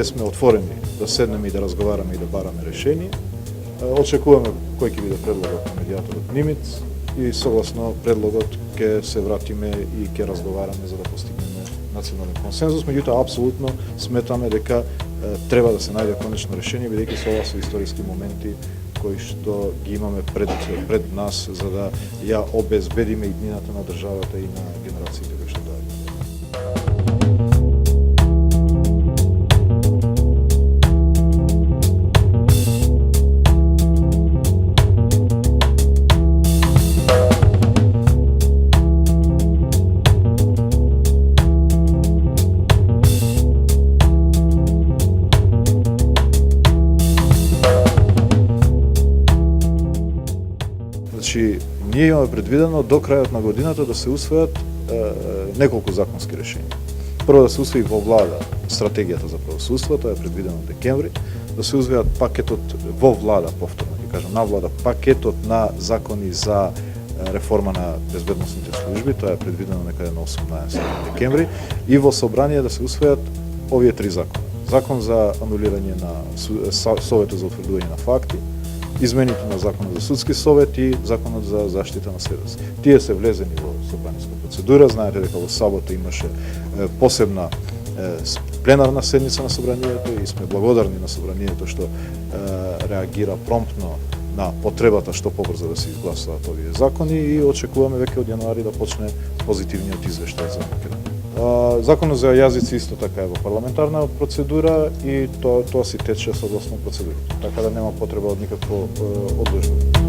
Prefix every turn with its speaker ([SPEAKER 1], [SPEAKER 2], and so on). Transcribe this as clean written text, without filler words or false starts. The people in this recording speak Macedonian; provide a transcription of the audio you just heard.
[SPEAKER 1] ние сме отворени да седнеме и да разговараме и да бараме решение. Очекуваме кој ќе биде предлогот на медијаторот Нимиц и согласно предлогот ќе се вратиме и ќе разговараме за да постигнеме национален консензус. Меѓутоа, апсолутно сметаме дека треба да се најде конечно решение, бидејќи се ова се историски моменти кои што ги имаме пред нас за да ја обезбедиме иднината на државата и на генерациите кои што доаѓаат. Значи, ние имаме предвидено до крајот на годината да се усвојат неколку законски решенија. Прво да се усвои во влада стратегијата за правосудство, тоа е предвидено во декември, да се усвојат пакетот во влада, повторно ќе кажам, на влада пакетот на закони за реформа на безбедносните служби, тоа е предвидено некаде на 18 декември, и во собрание да се усвојат овие три закона. Закон за анулирање на Советот за утврдување на факти, измените на Законот за судски совет и Законот за заштита на сведоци. Тие се влезени во собраниска процедура. Знаете дека во сабота имаше посебна пленарна седница на собранието и сме благодарни на собранието што реагира промптно на потребата што побрзо да се изгласуваат овие закони и очекуваме веќе од јануари да почне позитивниот извештај за Македонија. Законот за јазици исто така е во парламентарна процедура и тоа си тече согласно процедурата, така да нема потреба од никакво одложување.